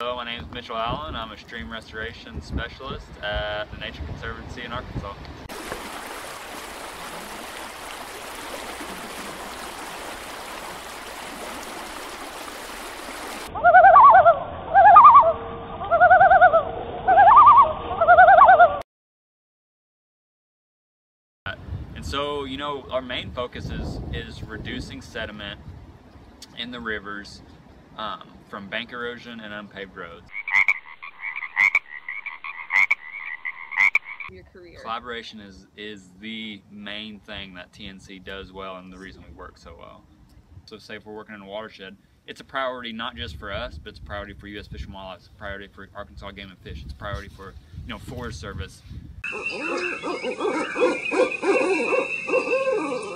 Hello, my name is Mitchell Allen. I'm a stream restoration specialist at the Nature Conservancy in Arkansas. And so, you know, our main focus is reducing sediment in the rivers from bank erosion and unpaved roads. Your career. Collaboration is the main thing that TNC does well and the reason we work so well. So say if we're working in a watershed, it's a priority not just for us, but it's a priority for U.S. Fish and Wildlife, it's a priority for Arkansas Game and Fish, it's a priority for, you know, Forest Service.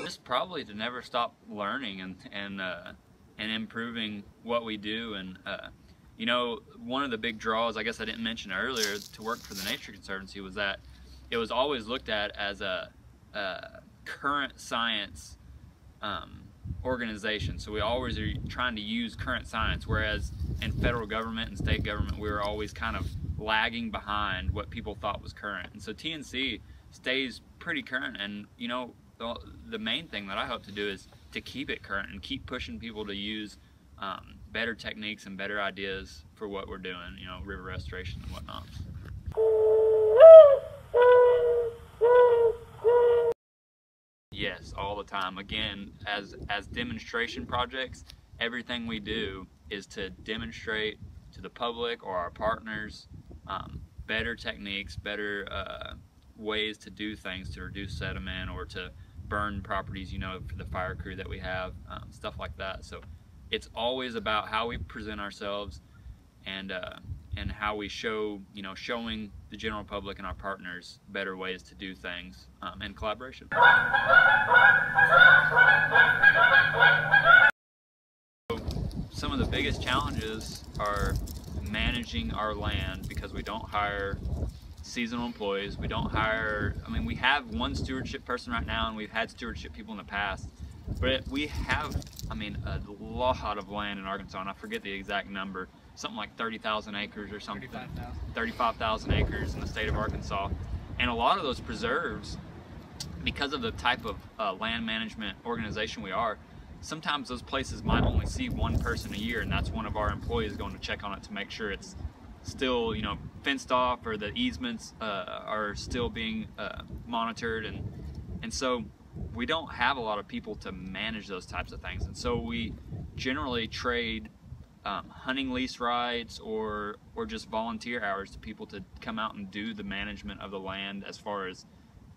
Just probably to never stop learning and improving what we do. And you know, one of the big draws, I guess I didn't mention earlier, to work for the Nature Conservancy was that it was always looked at as a current science organization. So we always are trying to use current science, whereas in federal government and state government we were always kind of lagging behind what people thought was current. And so TNC stays pretty current, and you know, the main thing that I hope to do is to keep it current and keep pushing people to use better techniques and better ideas for what we're doing, you know, river restoration and whatnot. Yes, all the time. Again, as demonstration projects, everything we do is to demonstrate to the public or our partners better techniques, better ways to do things to reduce sediment or to burn properties, you know, for the fire crew that we have, stuff like that. So it's always about how we present ourselves and how we show, you know, showing the general public and our partners better ways to do things in collaboration. So some of the biggest challenges are managing our land because we don't hire seasonal employees. We don't hire, I mean, we have one stewardship person right now and we've had stewardship people in the past, but we have, I mean, a lot of land in Arkansas, and I forget the exact number, something like 30,000 acres or something. 35,000 acres in the state of Arkansas. And a lot of those preserves, because of the type of land management organization we are, sometimes those places might only see one person a year, and that's one of our employees going to check on it to make sure it's still, you know, fenced off or the easements are still being monitored, and so we don't have a lot of people to manage those types of things. And so we generally trade hunting lease rights or just volunteer hours to people to come out and do the management of the land, as far as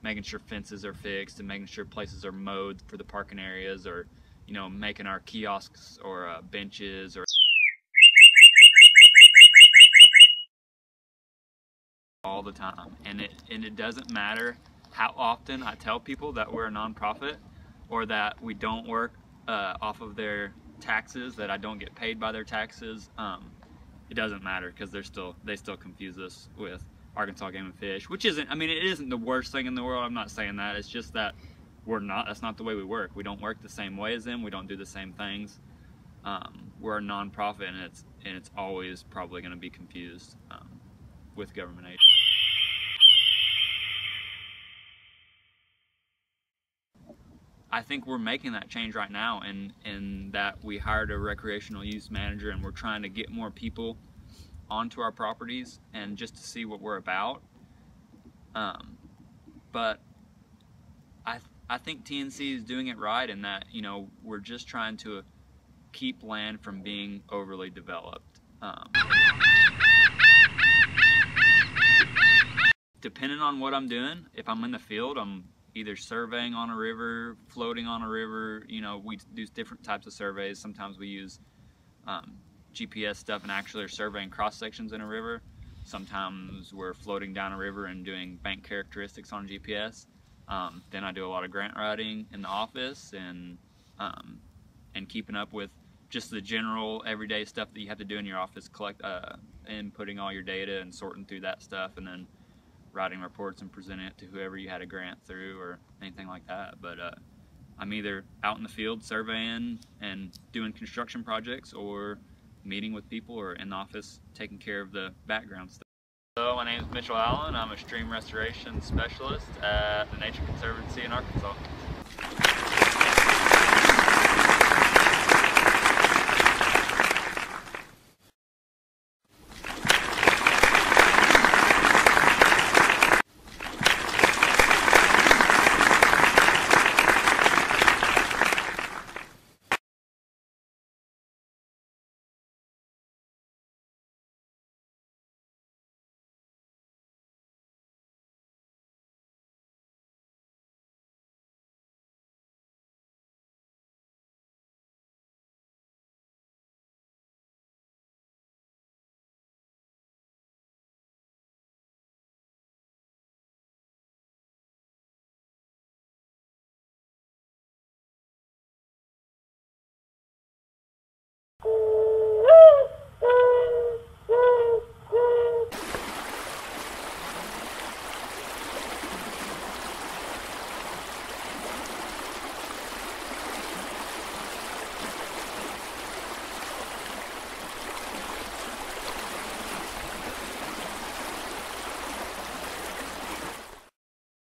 making sure fences are fixed and making sure places are mowed for the parking areas, or, you know, making our kiosks or benches or all the time. And it doesn't matter how often I tell people that we're a nonprofit or that we don't work off of their taxes, that I don't get paid by their taxes. It doesn't matter, because they still confuse us with Arkansas Game and Fish, which isn't, I mean, it isn't the worst thing in the world. I'm not saying that. It's just that that's not the way we work. We don't work the same way as them. We don't do the same things. We're a nonprofit, and it's always probably going to be confused with government aid. I think we're making that change right now in that we hired a recreational use manager, and we're trying to get more people onto our properties and just to see what we're about. But I think TNC is doing it right in that, you know, we're just trying to keep land from being overly developed. Depending on what I'm doing, if I'm in the field, I'm either surveying on a river, floating on a river. You know, we do different types of surveys. Sometimes we use GPS stuff and actually are surveying cross sections in a river. Sometimes we're floating down a river and doing bank characteristics on GPS. Then I do a lot of grant writing in the office and keeping up with just the general everyday stuff that you have to do in your office, inputting all your data and sorting through that stuff, and then writing reports and presenting it to whoever you had a grant through or anything like that. But I'm either out in the field surveying and doing construction projects, or meeting with people or in the office taking care of the background stuff. So my name is Mitchell Allen. I'm a stream restoration specialist at the Nature Conservancy in Arkansas.